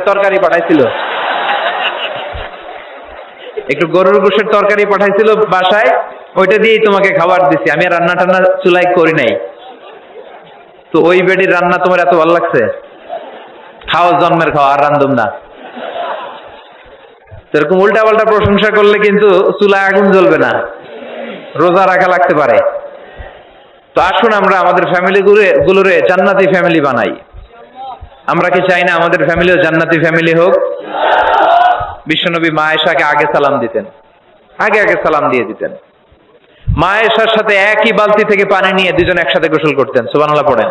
তরকারি পাঠাইছিল, একটু গরুর গোশের তরকারি পাঠাইছিল বাসায়, ওইটা দিয়েই তোমাকে খাবার দিছি। আমি রান্না টান্না চুলাই করি নাই। তো ওই বেডির রান্না তোমার এত ভালো লাগছে? খাও, জন্মের খাও, আর রান্ধুম না। এরকম উল্টা পাল্টা প্রশংসা করলে কিন্তু চুলায় আগুন জ্বলবে না, রোজা রাখা লাগতে পারে। তো আসুন আমরা আমাদের ফ্যামিলি গুলোরে জান্নাতি ফ্যামিলি বানাই। আমরা কি চাই না আমাদের ফ্যামিলিও জান্নাতি ফ্যামিলি হোক? বিশ্বনবী মা আয়েশাকে আগে সালাম দিতেন, আগে সালাম দিয়ে দিতেন। মা আয়েশার সাথে একই বালতি থেকে পানি নিয়ে দুজন একসাথে গোসল করতেন। সুবহানাল্লাহ পড়েন।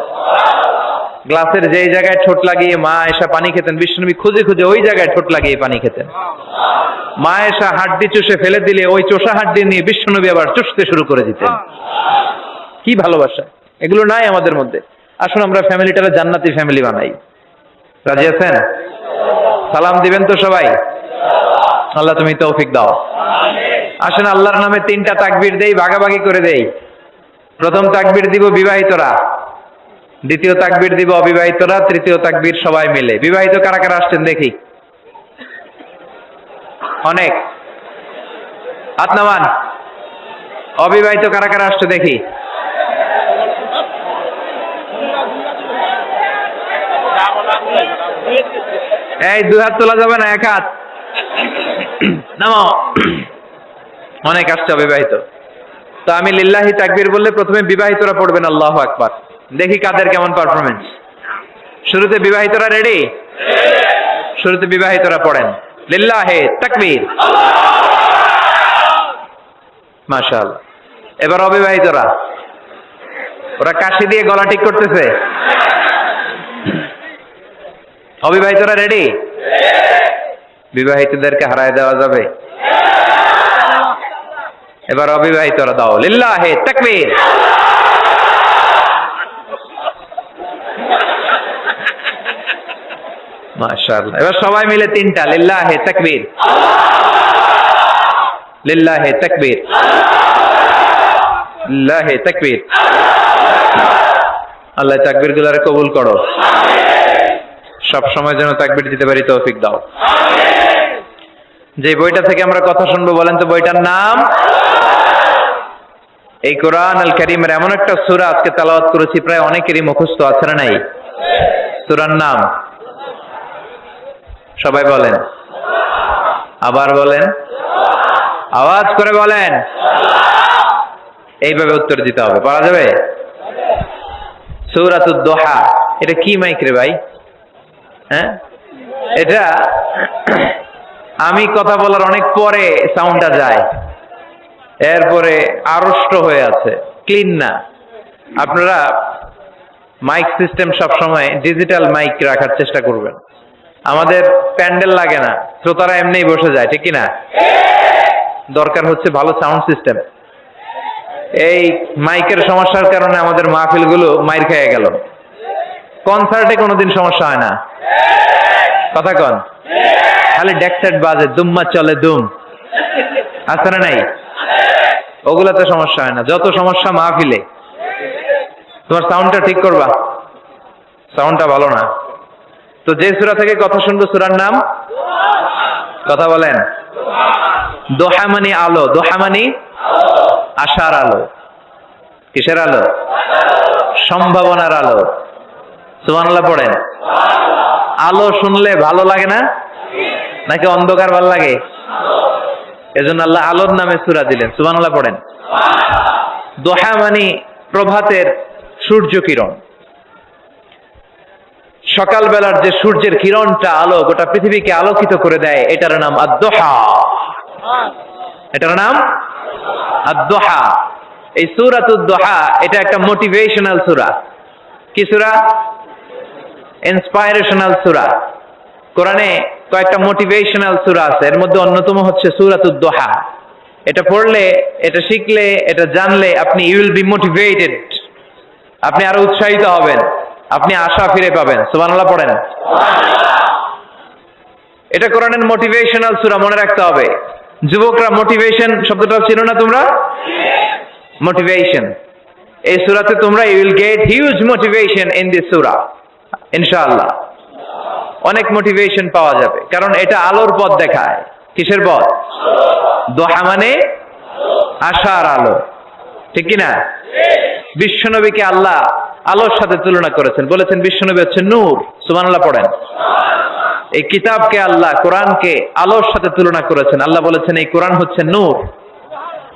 গ্লাসের যেই জায়গায় ঠোঁট লাগিয়ে মা আয়েশা পানি খেতেন, বিশ্বনবী খুঁজে খুঁজে ওই জায়গায় ঠোঁট লাগিয়ে পানি খেতেন। মা আয়েশা হাড্ডি চুষে ফেলে দিলে ওই চোষা হাড্ডি নিয়ে বিশ্বনবী আবার চুষতে শুরু করে দিতেন। কি ভালোবাসা! এগুলো নাই আমাদের মধ্যে। আসুন আমরা ফ্যামিলিটারে জান্নাতি ফ্যামিলি বানাই। রাজি আছেন? সালাম দিবেন তো সবাই? আল্লাহ তুমি তৌফিক দাও। আসেন আল্লাহর নামে 3টা তাকবীর দেই, ভাগাভাগি করে দেই। প্রথম তাকবীর দিব বিবাহিতরা, দ্বিতীয় তাকবীর দিব অবিবাহিতরা, তৃতীয় তাকবীর সবাই মিলে। বিবাহিত কারা কারা আসছেন দেখি? অনেক, হাত নামান। অবিবাহিত কারা কারা আসছে দেখি? এই 2 হাত তোলা যাবে না, 1 হাত নামাও। অনেক আসছে অবিবাহিত। তো আমি লিল্লাহি তাকবীর বললে প্রথমে বিবাহিতরা পড়বেন আল্লাহু আকবার। দেখি কাদের কেমন পারফরমেন্স। শুরুতে বিবাহিতরা রেডি? শুরুতে বিবাহিতরা পড়েন লিল্লাহি তাকবীর। মাশাআল্লাহ। এবার অবিবাহিতরা, ওরা কাশি দিয়ে গলা ঠিক করতেছে। অবিবাহিতরা রেডি? বিবাহিতদেরকে হারায় দেওয়া যাবে? এবার অবিবাহিতরা দাও লিল্লাহি তাকবীর। মাশাআল্লাহ। এবার সবাই মিলে 3টা লিল্লাহি তাকবীর, লিল্লাহি তাকবীর, লিল্লাহি তাকবীর। আল্লাহ তাকবীর গুলারে কবুল করো। সব সময় যেন তাকবীর দিতে পারি তৌফিক দাও। যে বইটা থেকে আমরা কথা শুনবো বলেন তো বইটার নাম? এই কোরআন আল কারীমের এমন একটা সূরা আজকে তেলাওয়াত করেছি, প্রায় অনেকেরই মুখস্থ আছে না নাই? সূরার নাম সবাই বলেন, আবার বলেন, আওয়াজ করে বলেন। এইভাবে উত্তর দিতে হবে, পারা যাবে? সূরাতুদ দুহা। এটা কি মাইক রে ভাই? হ্যাঁ, এটা আমি কথা বলার অনেক পরে সাউন্ডটা যায়, এরপরে আড়ষ্ট হয়ে আছে, ক্লিন না। আপনারা মাইক সিস্টেম সবসময় ডিজিটাল মাইক রাখার চেষ্টা করবেন। আমাদের প্যান্ডেল লাগে না, শ্রোতারা এমনিই বসে যায়, ঠিক কিনা? দরকার হচ্ছে ভালো সাউন্ড সিস্টেম। এই মাইকের সমস্যার কারণে আমাদের মাহফিলগুলো মাইর খেয়ে গেল। কনসার্টে কোনোদিন সমস্যা হয় না, কথা কন? খালি ডেক সেট বাজে, দুম্মা চলে দুম, আছে না নাই? ওগুলাতে সমস্যা হয় না, যত সমস্যা মাহফিলে। তোমার সাউন্ডটা ঠিক করবা, সাউন্ডটা ভালো না। তো যে সূরা থেকে কথা শুনবো সূরার নাম কথা বলেন। দোহা মানে আলো, দোহা মানে আশার আলো। কিসের আলো? সম্ভাবনার আলো। সুবহানাল্লাহ পড়েন। আলো শুনলে ভালো লাগে না নাকি অন্ধকার ভালো লাগে? এজন্য আল্লাহ আলোর নামে সূরা দিলেন। সুবহানাল্লাহ পড়েন। দোহা মানে প্রভাতের সূর্য কিরণ। সকালবেলার যে সূর্যের কিরণটা আলো গোটা পৃথিবীকে আলোকিত করে দেয়, এটার নাম আদ-দোহা। এটার নাম আদ-দোহা। এই সূরাতুদ দোহা এটা একটা মোটিভেশনাল সূরা। কি সূরা? ইন্সপাইরেশনাল সূরা। কোরআনে কয়েকটা মোটিভেশনাল সূরা আছে, এর মধ্যে অন্যতম হচ্ছে সূরাতুদ দোহা। এটা পড়লে, এটা শিখলে, এটা জানলে আপনি ইউ উইল বি মোটিভেটেড, আপনি আরো উৎসাহিত হবেন, আপনি আশা ফিরে পাবেন। সুবহানাল্লাহ পড়েন। এটা কোরআনের মোটিভেশনাল সূরা, মনে রাখতে হবে। যুবকরা মোটিভেশন শব্দটা চিনো না তোমরা? মোটিভেশন, এই সূরাতে তোমরা you will get huge motivation in this surah. ইনশাআল্লাহ অনেক মোটিভেশন পাওয়া যাবে, কারণ এটা আলোর পথ দেখায়। কিসের পথ? দোহা মানে আশার আলো, ঠিক কিনা? বিশ্বনবীকে আল্লাহ আলোর সাথে তুলনা করেছেন, বলেছেন বিশ্বনবী হচ্ছে নূর। সুবহানাল্লাহ পড়েন। এই কিতাবকে আল্লাহ, কোরআনকে আলোর সাথে তুলনা করেছেন। আল্লাহ বলেছেন এই কোরআন হচ্ছে নূর।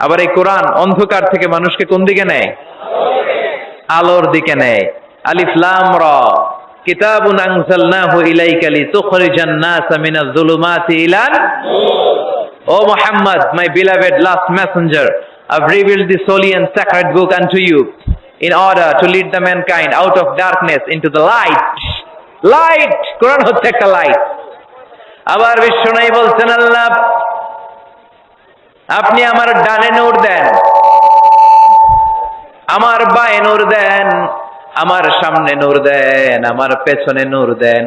আবার এই কোরআন অন্ধকার থেকে মানুষকে কোন দিকে নেয়? আলোর দিকে নেয়। আলিফ লাম রা, কিতাবুন আনজালনাহু ইলাইকা লিতুখরিজান নাসা মিনাজ যুলুমাতি ইলান নূর। ও Muhammad, my beloved last messenger, I've revealed this holy and sacred book unto you in order to lead the mankind out of darkness into the light. Light, Quran হচ্ছে একটা লাইট। আবার বিশ্বনবী বলছেন আল্লাহ আপনি আমার ডানে নূর দেন, আমার বায়ে নূর দেন, আমার সামনে নূর দেন, আমার পেছনে নূর দেন,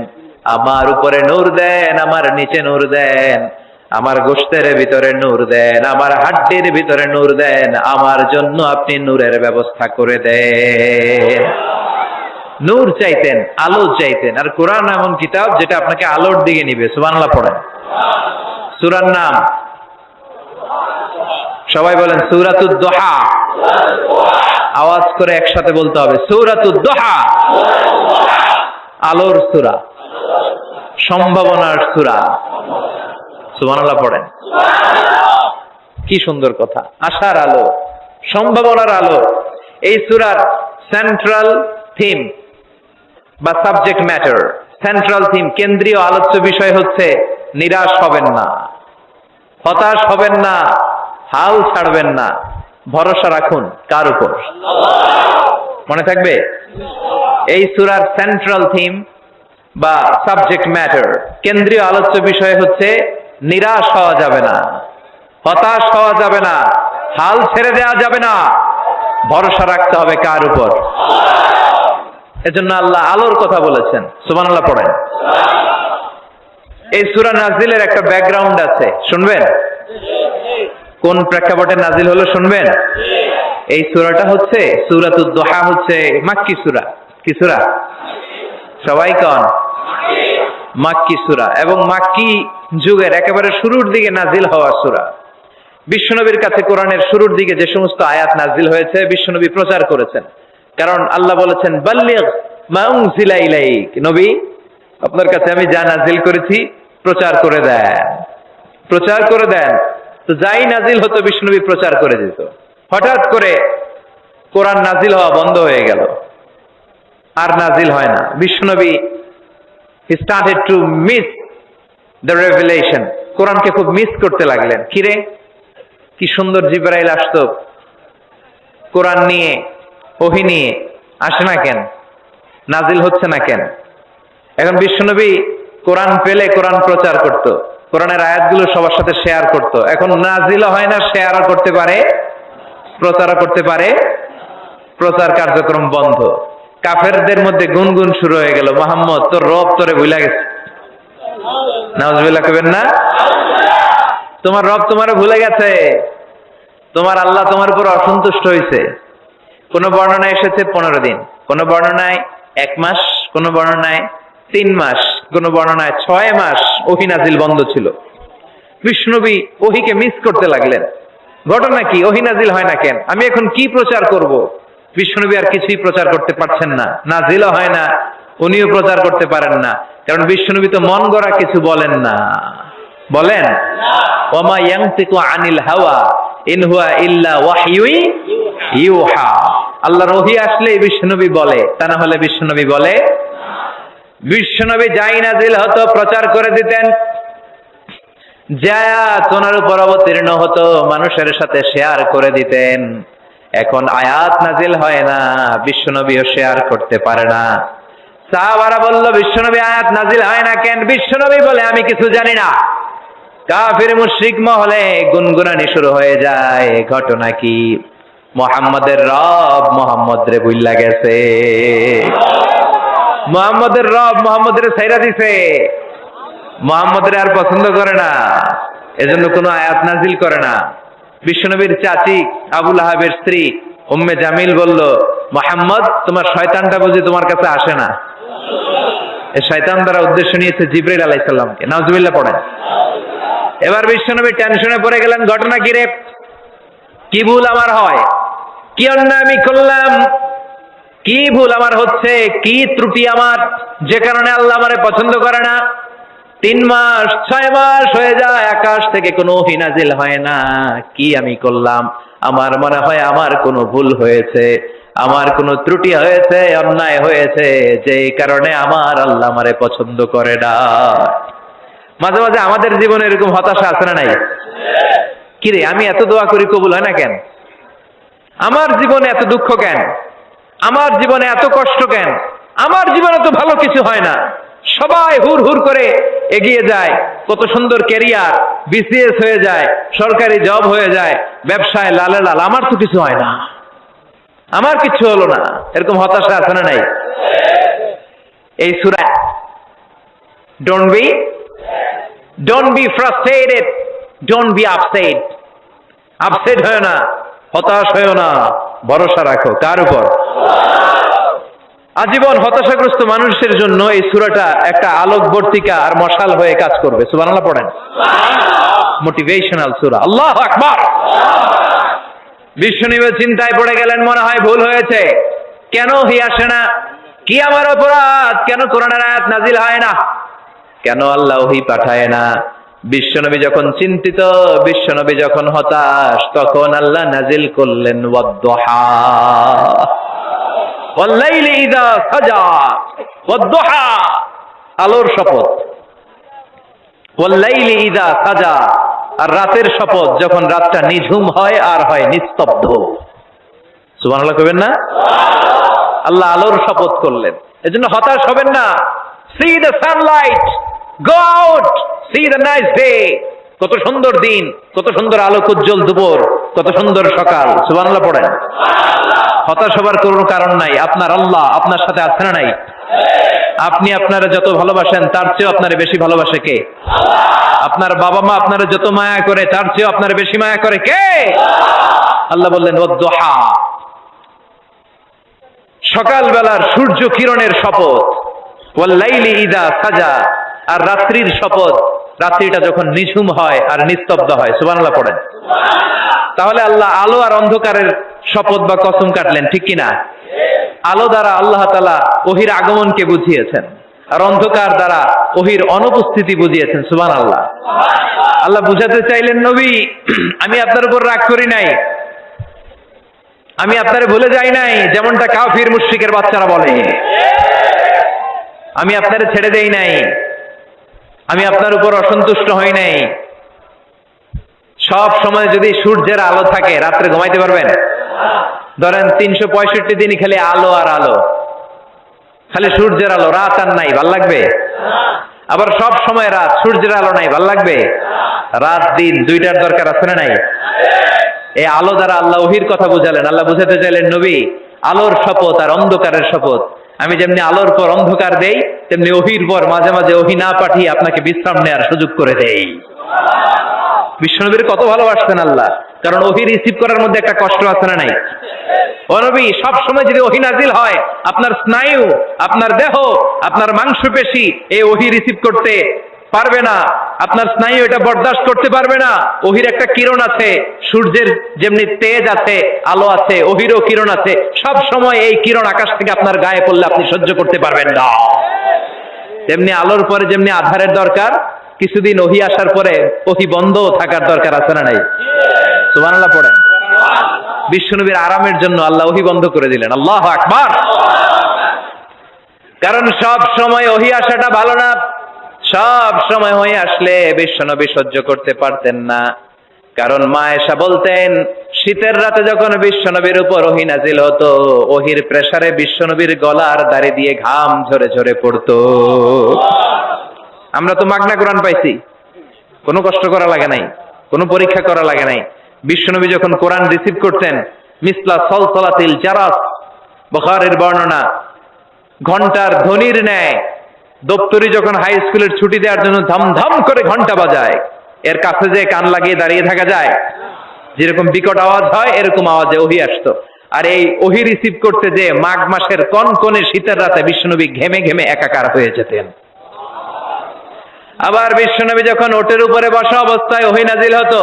আমার উপরে নূর দেন, আমার নিচে নূর দেন, আমার গোশতের ভিতরে নূর দেন, আমার হাড্ডির ভিতরে নূর দেন, আমার জন্য আপনি নূরের ব্যবস্থা করে দেন। নূর চাইতেন, আলো চাইতেন। আর কোরআন এমন কিতাব যেটা আপনাকে আলোর দিকে নিবে। সুবহানাল্লাহ পড়েন। সূরার নাম সবাই বলেন সূরাতুদ দুহা। আওয়াজ করে একসাথে বলতে হবে সূরাতুদ দুহা। আলোর সূরা, সম্ভাবনার সূরা। সুবহানাল্লাহ পড়েন। কি সুন্দর কথা, আশার আলো, সম্ভাবনার আলো। এই সূরার সেন্ট্রাল থিম বা সাবজেক্ট ম্যাটার, সেন্ট্রাল থিম, কেন্দ্রীয় আলোচ্য বিষয় হচ্ছে নিরাশ হবেন না, হতাশ হবেন না, হাল ছাড়বেন না, ভরসা রাখুন কার উপর? মনে থাকবে? এই সূরার সেন্ট্রাল থিম বা সাবজেক্ট ম্যাটার, কেন্দ্রীয় আলোচ্য বিষয় হচ্ছে নিরাশ হওয়া যাবে না, হতাশ হওয়া যাবে না, হাল ছেড়ে দেওয়া যাবে না, ভরসা রাখতে হবে কার উপর? এজন্য আল্লাহ আলোর কথা বলেছেন। সুবহানাল্লাহ পড়েন। এই সূরা নাজিলের একটা ব্যাকগ্রাউন্ড আছে, শুনবেন? কোন প্রেক্ষাপটে নাজিল হলো শুনবেন? এই সূরাটা হচ্ছে সূরাতুদ দুহা, হচ্ছে মাক্কি সূরা। কি সূরা? সবাই কোন? মাক্কি সূরা, এবং মাক্কি যুগের একেবারে শুরুর দিকে নাজিল হওয়া সূরা। বিশ্বনবীর কাছে কোরআনের শুরুর দিকে যে সমস্ত আয়াত নাজিল হয়েছে বিশ্বনবী প্রচার করেছেন। কারণ আল্লাহ বলেছেন বাল্লিগ মা উনজিলা ইলাইক, নবী আপনার কাছে আমি যা নাজিল করেছি প্রচার করে দেন, প্রচার করে দেন। তো যাই নাজিল হতো বিশ্বনবী প্রচার করে দিত। হঠাৎ করে কোরআন নাজিল হওয়া বন্ধ হয়ে গেল, আর নাজিল হয় না। বিশ্বনবী he started to miss the revelation, কোরআনকে খুব মিস করতে লাগলেন। কিরে, কি সুন্দর জিবরাইল আসতো কোরআন নিয়ে, ওহী নিয়ে, আসে না কেন? নাজিল হচ্ছে না কেন? এখন বিশ্বনবী কোরআন পেলে কোরআন প্রচার করত, কোরআনের আয়াতগুলো সবার সাথে শেয়ার করত। এখন নাজিলও হয় না, শেয়ারও করতে পারে, প্রচারও করতে পারে, প্রচার কার্যক্রম বন্ধ। কাফেরদের মধ্যে গুনগুন শুরু হয়ে গেল, মুহাম্মদ তোর রব তোরে ভুলে গেছে। নাউজুবিল্লাহ কইবেন না? তোমার রব তোমারে ভুলে গেছে, তোমার আল্লাহ তোমার উপর অসন্তুষ্ট হয়েছে। কোন বর্ণনায় এসেছে 15 দিন, কোন বর্ণনায় 1 মাস, কোন বর্ণনায় 3 মাস, কোন বর্ণনায় 6 মাস ওহী নাজিল বন্ধ ছিল। বিশ্বনবী ওহীকে মিস করতে লাগলেন। ঘটনা কি? ওহী নাজিল হয় না কেন? আমি এখন কি প্রচার করব? বিশ্বনবী আর কিছুই প্রচার করতে পারছেন না, নাজিলও হয় না, উনিও প্রচার করতে পারেন না। কারণ বিশ্বনবী তো মন গড়া কিছু বলেন না। বলেন ওয়ামা ইয়ানতিকু আনিল হাওয়া ইন হুয়া ইল্লা ওয়াহয়ুন ইউহা। আল্লাহর ওহী আসলে বিশ্বনবী বলে, তা না হলে বিশ্বনবী বলে। বিশ্বনবী যাই নাজিল হতো প্রচার করে দিতেন, যা আয়াত ওনার উপর অবতীর্ণ হতো মানুষের সাথে শেয়ার করে দিতেন। এখন আয়াত নাজিল হয় না, বিশ্বনবীও শেয়ার করতে পারে না। সাহাবারা বলল বিশ্বনবী আয়াত নাজিল হয় না কেন? বিশ্বনবী বলে আমি কিছু জানি না। কাফির মুশরিক মহলে গুনগুনানি শুরু হয়ে যায়। ঘটনা কি? মুহাম্মাদের রব মুহাম্মদরে ভুইল্লা গেছে, মুহাম্মদের রব মুহাম্মদরে ছাইরা দিছে, মুহাম্মদরে আর পছন্দ করে না, এজন্য কোনো আয়াত নাজিল করে না। বিশ্বনবীর চাচি আবু লাহাবের স্ত্রী উম্মে জামিল বলল মুহাম্মদ তোমার শয়তানটা বুঝি তোমার কাছে আসে না? শয়তান দ্বারা উদ্দেশ্য নিয়েছে জিবরাইল আলাইহিস সালামকে। নাউজুবিল্লাহ পড়েন। এবার বিশ্বনবী টেনশনে পড়ে গেলেন, ঘটনা কি রে? কি ভুল আমার হয়? কি অন্যায় আমি করলাম? কি ভুল আমার হচ্ছে? কি ত্রুটি আমার, যে কারণে আল্লাহ আমারে পছন্দ করে না? 3 মাস 6 মাস হয়ে যায়, আকাশ থেকে কোনো ওহী নাজিল হয় না। কি আমি করলাম? আমার মনে হয় আমার কোনো ভুল হয়েছে, আমার কোনো ত্রুটি হয়েছে, অন্যায় হয়েছে, যে কারণে আমার আল্লাহ আমারে পছন্দ করে না। মাঝে মাঝে আমাদের জীবনে এরকম হতাশা আছে না নাই? কি রে, আমি এত দোয়া করি কবুল হয় না কেন? আমার জীবনে এত দুঃখ কেন? আমার জীবনে এত কষ্ট কেন? আমার জীবনে তো ভালো কিছু হয় না। সবাই হুর হুর করে এগিয়ে যায়, কত সুন্দর ক্যারিয়ার, বিসিএস হয়ে যায়, সরকারি জব হয়ে যায়, ব্যবসায় লালে লাল, আমার তো কিছু হয় না, আমার কিছু হলো না। এরকম হতাশা আছে না নাই? এই সূরা don't be frustrated, don't be upset. Upset হয় না, হতাশ হয়েও না, ভরসা রাখো কার উপর? আজীবন হতাশাগ্রস্ত মানুষের জন্য এই সূরাটা একটা আলোকবর্তিকা আর মশাল হয়ে কাজ করবে। সুবহানাল্লাহ পড়েন। মোটিভেশনাল সূরা। আল্লাহু আকবার। বিশ্বনবী চিন্তায় পড়ে গেলেন, মনে হয় ভুল হয়েছে। কেন ওহী আসে না? কি আমার অপরাধ? কেন কোরআনের আয়াত নাজিল হয় না? কেন আল্লাহ ওহী পাঠায় না? বিশ্বনবী যখন চিন্তিত, বিশ্বনবী যখন হতাশ, তখন আল্লাহ নাজিল করলেন ওয়াদ-দুহা, ওয়াল-লাইলি ইযা সাজা, ওয়াদ-দুহা, আলোর শপথ, ওয়াল-লাইলি ইযা সাজা, আর রাতের শপথ, যখন রাতটা নিঝুম হয় আর হয় নিস্তব্ধ। সুবহানাল্লাহ কইবেন না? আল্লাহ আলোর শপথ করলেন। এজন্য হতাশ হবেন না। See the sunlight, go out, see the nice day. কত সুন্দর দিন, কত সুন্দর আলোক উজ্জ্বল দুপুর, কত সুন্দর সকাল। সুবহানাল্লাহ পড়েন। হতাশ হবার কোনো কারণ নাই। আপনার আল্লাহ আপনার সাথে আছে না নাই? আপনি আপনারা যত ভালোবাসেন, তার চেয়েও আপনারে বেশি ভালোবাসে কে? আপনার বাবা মা আপনারা যত মায়া করে, তার চেয়েও আপনারে বেশি মায়া করে কে? আল্লাহ বললেন ওয়াদ-দুহা, সকালবেলার সূর্য কিরণের শপথ, ওয়াল-লাইলি ইযা সাজা, আর রাত্রির শপথ, রাত্রিটা যখন নিঝুম হয় আর নিস্তব্ধ হয়। সুবহানাল্লাহ পড়েন। তাহলে আল্লাহ আলো আর অন্ধকারের শপথ বা কসম কাটলেন, ঠিক কিনা? আলো দ্বারা আল্লাহ তাআলা ওহীর আগমনকে বুঝিয়েছেন, আর অন্ধকার দ্বারা ওহীর অনুপস্থিতি বুঝিয়েছেন। সুবহানাল্লাহ। আল্লাহ বুঝাতে চাইলেন, নবী আমি আপনার উপর রাগ করি নাই, আমি আপনারে ভুলে যাই নাই, যেমনটা কাফির মুশরিকের বাচ্চারা বলে। আমি আপনারে ছেড়ে দেই নাই, আমি আপনার উপর অসন্তুষ্ট হই নাই। সব সময় যদি সূর্যের আলো থাকে, রাত্রে ঘুমাইতে পারবেন? ধরেন 365 দিনই খালি আলো আর আলো, খালি সূর্যের আলো, রাত আর নাই, ভাল লাগবে? আবার সব সময় রাত, সূর্যের আলো নাই, ভাল লাগবে? রাত দিন দুইটার দরকার আছে না নাই? এই আলো দ্বারা আল্লাহ ওহীর কথা বুঝালেন। আল্লাহ বুঝাতে চাইলেন, নবী আলোর শপথ আর অন্ধকারের শপথ, আমি যেমনি আলোর পর অন্ধকার দেই, তেমনি ওহীর পর মাঝে মাঝে ওহী না পাঠিয়ে আপনাকে বিশ্রাম নেওয়ার সুযোগ করে দেই। বিশ্বনবীর কত ভালোবাসতেন আল্লাহ, কারণ ওহী রিসিভ করার মধ্যে একটা কষ্ট আছে না নাই? ও নবী, সব সময় যদি ওহী নাজিল হয়, আপনার স্নায়ু, আপনার দেহ, আপনার মাংসপেশি এই ওহী রিসিভ করতে পারবে না, আপনার স্নায়ু এটা বরদাস্ত করতে পারবে না। ওহীর একটা কিরণ আছে, সূর্যের যেমনি তেজ আছে, আলো আছে, ওহীরও কিরণ আছে। সব সময় এই কিরণ আকাশ থেকে আপনার গায়ে পড়লে আপনি সহ্য করতে পারবেন না। তেমনি আলোর পরে যেমনি আধারের দরকার, কিছুদিন ওহী আসার পরে ওহী বন্ধ থাকার দরকার আছে না নাই? সুবহানাল্লাহ পড়েন। বিশ্বনবীর আরামের জন্য আল্লাহ ওহী বন্ধ করে দিলেন। আল্লাহু আকবার। কারণ সব সময় ওহী আসাটা ভালো না। সব সময় হয়ে আসলে বিশ্বনবী সহ্য করতে পারতেন না। কারণ মা আয়েশা বলতেন, শীতের রাতে যখন বিশ্বনবীর উপর ওহী নাজিল হতো, ওহীর প্রেসারে বিশ্বনবীর গলার দাড়ি দিয়ে ঘাম ঝরে ঝরে পড়তো। আমরা তো মাগনা কোরআন পাইছি, কোনো কষ্ট করা লাগে নাই, কোনো পরীক্ষা করা লাগে নাই। বিশ্বনবী যখন কোরআন রিসিভ করতেন, মিসলা সলসলাতিল জারাস, বুখারীর বর্ণনা, ঘন্টার ধ্বনির ন্যায় দপ্তরি যখন হাই স্কুলের ছুটি দেওয়ার জন্য ধমধম করে ঘন্টা বাজায়, এর কাছে যে কান লাগিয়ে দাঁড়িয়ে থাকা যায়, যেরকম বিকট আওয়াজ হয়, এরকম আওয়াজে ওহী আসতো। আর এই ওহী রিসিভ করতে যে মাঘ মাসের কনকনে শীতের রাতে বিশ্বনবী ঘেমে ঘেমে একাকার হয়ে যেতেন। আবার বিশ্বনবী যখন ওটের উপরে বসা অবস্থায় ওহী নাজিল হতো,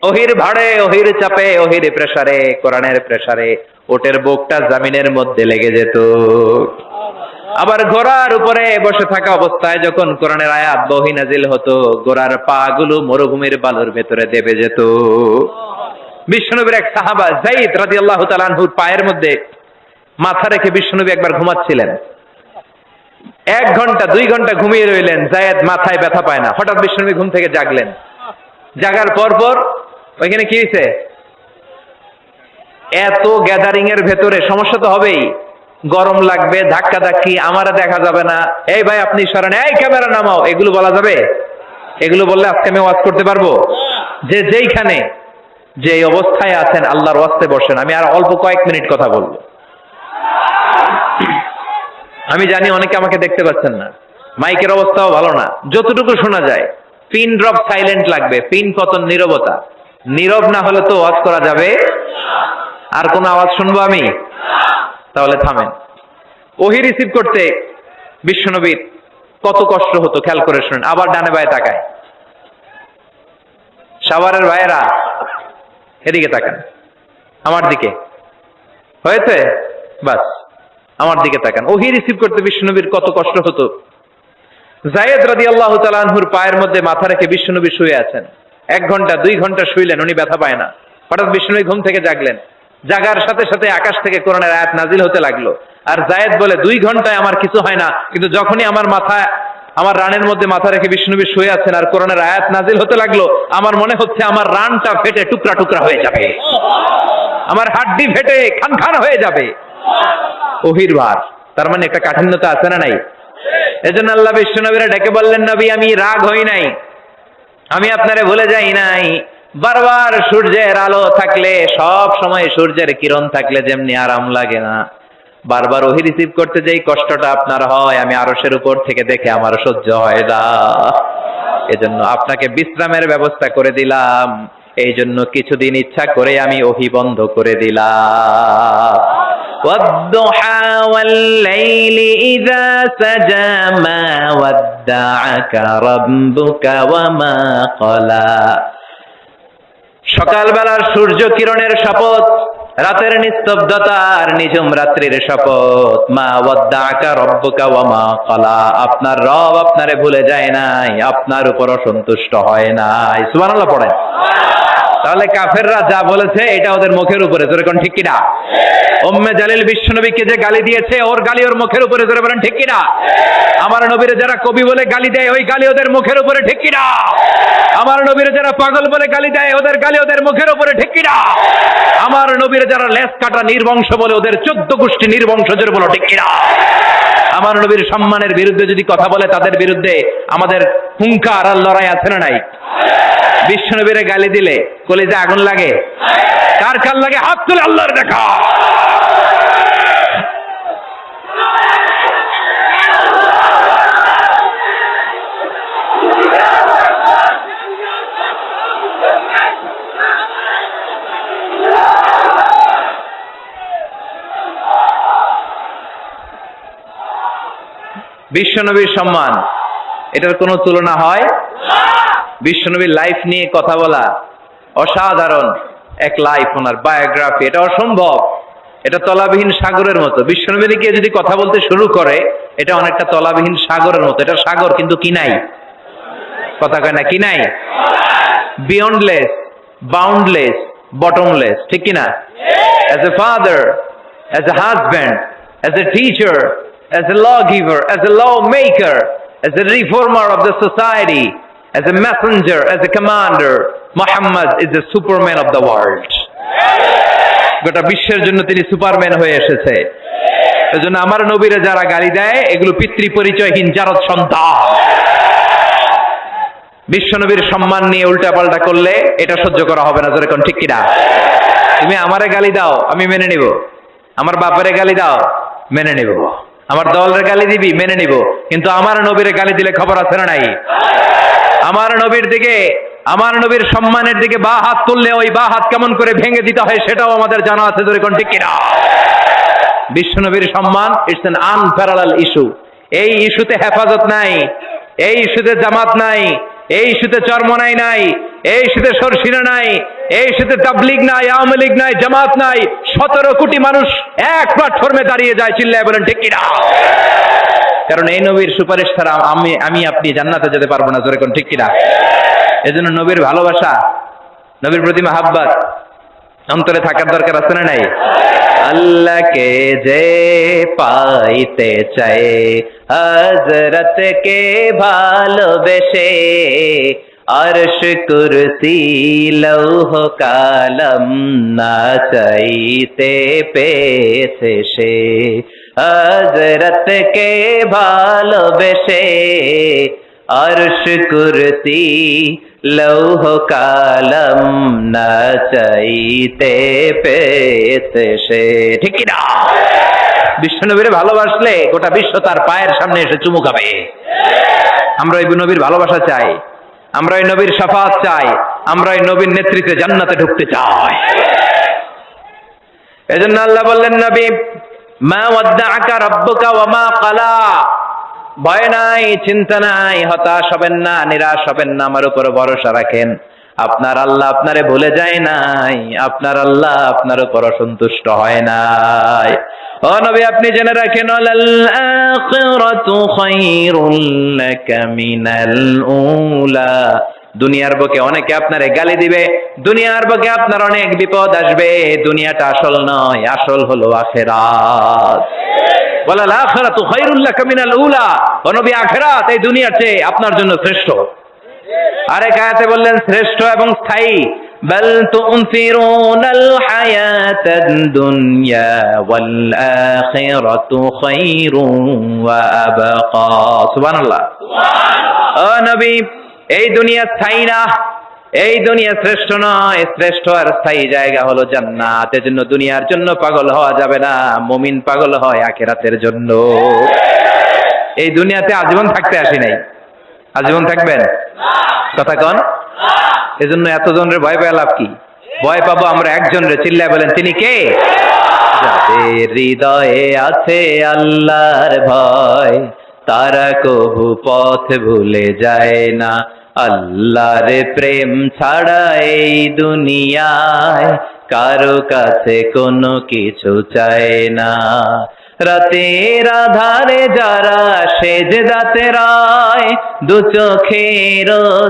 ওহির ভাড়ে, ওহির চাপে, ওহির প্রেসারে, কোরআনের প্রেসারে ওটের বুকটা জমিনের মধ্যে লেগে যেত। আবার ঘোড়ার উপরে বসে থাকা অবস্থায় যখন কোরআনের আয়াত ওহী নাজিল হতো, ঘোড়ার পা গুলো মরুভূমির বালুর ভেতরে দেবে যেত। বিশ্বনবীর এক সাহাবা যায়েদ রাদিয়াল্লাহু তাআলা আনহুর পায়ের মধ্যে মাথা রেখে বিশ্বনবী একবার ঘুমাচ্ছিলেন। 1 ঘন্টা 2 ঘন্টা ঘুমিয়ে রইলেন, যায়েদ মাথায় ব্যথা পায় না। হঠাৎ বিশ্বনবী ঘুম থেকে জাগলেন। জাগার পর ওইখানে কি হয়েছে? এত গ্যাদারিং এর ভেতরে সমস্যা তো হবেই, গরম লাগবে, ধাক্কা ধাক্কি, আমারে দেখা যাবে না, এই ভাই আপনি সরেন, এই ক্যামেরা নামাও, এগুলো বলা যাবে? এগুলো বললে আজকে আমি ওয়াজ করতে পারবো? যে যেইখানে যে অবস্থায় আছেন আল্লাহর ওয়াস্তে বসেন। আমি আর অল্প কয়েক মিনিট কথা বলবো। আমি জানি অনেকে আমাকে দেখতে পাচ্ছেন না, মাইকের অবস্থাও ভালো না, যতটুকু শোনা যায় পিন ড্রপ সাইলেন্ট লাগবে, পিন পতন নীরবতা। নীরব না হলে তো ওয়াজ করা যাবে। আর কোন আওয়াজ শুনবো আমি? তাহলে থামেন। ওহী রিসিভ করতে বিশ্বনবীর কত কষ্ট হতো খেয়াল করে শুনেন। আবার ডানে বায়ে তাকায়। সাভারের ভাইয়েরা এদিকে তাকান, আমার দিকে হয়েছে, বাস আমার দিকে তাকান। ওহী রিসিভ করতে বিশ্বনবীর কত কষ্ট হতো। যায়েদ রাদিয়াল্লাহু তাআলা আনহুর পায়ের মধ্যে মাথা রেখে বিশ্বনবী শুয়ে আছেন। 1 ঘন্টা 2 ঘন্টা শুইলেন, উনি ব্যথা পায় না। হঠাৎ বিশ্বনবী ঘুম থেকে জাগলেন। জাগার সাথে সাথে আকাশ থেকে কোরআনের আয়াত নাজিল হতে লাগলো। আর যায়েদ বলে 2 ঘন্টায় আমার কিছু হয় না, কিন্তু যখনই আমার রানের মধ্যে মাথা রেখে বিশ্বনবী শুয়ে আছেন আর কোরআনের আয়াত নাজিল হতে লাগলো, আমার মনে হচ্ছে আমার রানটা ফেটে টুকরা টুকরা হয়ে যাবে, আমার হাড্ডি ফেটে খান খান হয়ে যাবে। ওহীর ভার, তার মানে একটা কাঠিন্যতা আছে না নাই? এজন্য আল্লাহ বিশ্বনবীরা ডেকে বললেন, নবী আমি রাগ হই নাই, আমি আপনারে ভুলে যাই নাই। বারবার সূর্যের আলো থাকলে, সব সময় সূর্যের কিরণ থাকলে যেমনি আরাম লাগে না, বারবার ওহী রিসিভ করতে যেই কষ্টটা আপনার হয়, আমি আরশের উপর থেকে দেখে আমার সহ্য হয় না। এজন্য আপনাকে বিশ্রামের ব্যবস্থা করে দিলাম। এই জন্য কিছুদিন ইচ্ছা করে আমি ওহী বন্ধ করে দিলাম। والضحى والليل إذا سجى ما ودعك ربك وما قلى। সকালবেলার সূর্য কিরণের শপথ, রাতের নিস্তব্ধতার নিঝুম রাত্রির শপথ। মা ওয়াদ্দাআকা রব্বুকা ওয়া মা ক্বালা। আপনার রব আপনারে ভুলে যায় নাই, আপনার উপর অসন্তুষ্ট হয় নাই। সুবহানাল্লাহ পড়েন। তাহলে কাফেররা যা বলেছে এটা ওদের মুখের উপরে, জোরে কোন ঠিক কিনা? উম্মে জালিল বিশ্বনবীকে যে গালি দিয়েছে, ওর গালি ওর মুখের উপরে, জোরে বলেন ঠিক কিনা? আমার নবীরে যারা কবি বলে গালি দেয়, ওই গালি ওদের মুখের উপরে, ঠিক কিনা? আমার নবীরে যারা পাগল বলে গালি দেয়, ওদের গালি ওদের মুখের উপরে, ঠিক কিনা? আমার নবীরে যারা লেজ কাটা নির্বংশ বলে, ওদের 14 গোষ্ঠী নির্বংশ, জোরে বলো ঠিক কিনা? আমার নবীর সম্মানের বিরুদ্ধে যদি কথা বলে, তাদের বিরুদ্ধে আমাদের হুঙ্কার আর লড়াই আছে না নাই? বিশ্বনবীরে গালি দিলে কলিজা আগুন লাগে? কার কার লাগে? হাত তুলে আল্লাহর দেখা। বিশ্বনবীর সম্মান, এটার কোনো তুলনা হয়? বিশ্বনবীর লাইফ নিয়ে কথা বলা অসাধারণ এক লাইফ, ওনার বায়োগ্রাফি, এটা অসম্ভব। এটা তলাবিহীন সাগরের মতো। বিশ্বনবী নিয়ে যদি কথা বলতে শুরু করে, এটা অনেকটা তলাবিহীন সাগরের মতো। এটা সাগর কিন্তু কি নাই? কথা কয় না, কি নাই? বিয়ন্ডলেস, বাউন্ডলেস, বটমলেস, ঠিক কিনা? As a father, as a husband, as a teacher, as a lawgiver, as a lawmaker, as a reformer of the society, as a messenger, as a commander, Muhammad is the superman of the world. গোটা বিশ্বের জন্য তিনি Superman হয়ে এসেছে। এজন্য আমার নবীরে যারা গালি দেয়, এগুলো পিতৃ পরিচয়হীন জারদ সন্তান। বিশ্বনবীর সম্মান নিয়ে উল্টাপাল্টা করলে এটা সহ্য করা হবে না, জোরে কোন ঠিক কিনা? তুমি আমারে গালি দাও, আমি মেনে নিব। আমার বাপেরে গালি দাও, মেনে নিব। আমার দলের গালি দিবি, মেনে নিব। কিন্তু আমার নবীরে গালি দিলে খবর আছে না নাই? আমার নবীর দিকে আমার নবীর সম্মানের দিকে বা হাত তুললে ওই বা হাত কেমন করে ভেঙে দিতে হয় সেটাও আমাদের জানা আছে, ধরে কোন ঠিক কিনা? বিশ্ব নবীর সম্মান ইটস অ্যান আনপ্যারালাল ইস্যু। এই ইস্যুতে হেফাজত নাই, এই ইস্যুতে জামাত নাই, এই ইস্যুতে চরমনাই নাই, এই ইস্যুতে সরসিনা নাই, এই ইস্যুতে তাবলীগ নাই, আওয়ামী লীগ নাই, জামাত নাই। 17 কোটি মানুষ এক প্ল্যাটফর্মে দাঁড়িয়ে যায়, চিল্লায় বলেন ঠিক কিনা? কারণ এই নবীর সুপারিশ ছাড়া আমি আপনি জান্নাতে যেতে পারবো না, জোরে কোন ঠিক কিনা? এজন্য নবীর ভালোবাসা, নবীর প্রতি মাহাব্বত অন্তরে থাকার দরকার আছে না নাই? আল্লাহকে যে পাইতে চায় হযরতকে ভালোবেসে, আরশ কুরসি লৌহ কালাম না চাইতে পেয়েছে সে। হযরতকে ভালোবেসে আরশ কুরসি লৌহ কালাম না চাইতে পেয়েছে সে, ঠিক কিনা? বিশ্বনবীরে ভালোবাসলে গোটা বিশ্ব তার পায়ের সামনে এসে চুমু খাবে। আমরা এই নবীর ভালোবাসা চাই, আমরা এই নবীর শাফাআত চাই, আমরা এই নবীর নেতৃত্বে জান্নাতে ঢুকতে চাই। এজন্য আল্লাহ বললেন, নবী মা ওয়াদ্দাআকা রাব্বুকা ওয়া মা ক্বালা, ভয় নাই, চিন্তা নাই, হতাশ হবেন না, নিরাশ হবেন না, আমার উপর ভরসা রাখেন। আপনার আল্লাহ আপনারে ভুলে যায় নাই, আপনার আল্লাহ আপনার উপর অসন্তুষ্ট হয় নাই। ও নবী আপনি জেনে রাখেন, আল আখিরাতু খায়রুল লাকা মিনাল উলা, দুনিয়ার বুকে অনেকে আপনারে গালি দিবে, দুনিয়ার বুকে আপনার অনেক বিপদ আসবে, দুনিয়াটা আসল নয়, আসল হলো আখিরাত। বলা আখিরাতু খায়রুল লাকা মিনাল উলা, ও নবী আখিরাত এই দুনিয়ার চেয়ে আপনার জন্য শ্রেষ্ঠ। আরেক আয়াতে বললেন শ্রেষ্ঠ এবং স্থায়ী, বাল তুনফিরুনাল হায়াতাদ দুনিয়া ওয়াল আখিরাতু খায়রুন ওয়া আবকা। সুবহানাল্লাহ, ও নবী এই দুনিয়া স্থায়ী না, এই দুনিয়া শ্রেষ্ঠ নয়, শ্রেষ্ঠ আর স্থায়ী জায়গা হলো জান্নাত। এজন্য দুনিয়ার জন্য পাগল হওয়া যাবে না, মুমিন পাগল হয় আখিরাতের জন্য। এই দুনিয়াতে আজীবন থাকতে আসি নাই, আজীবন থাকবেন কথা কন? এজন্য এতজনের ভয় পেয়ে লাভ কি? ভয় পাবো আমরা একজনের, চিল্লায় বলেন তিনি কে? যাদের হৃদয়ে আছে আল্লাহর ভয়, তারা কবু পথ ভুলে যায় না। আল্লাহর প্রেম ছাড়া এই দুনিয়ায় কারো কাছে কোনো কিছু চায় না। রাতের আধারে যারা সেজদাতে রয়, দু চোখের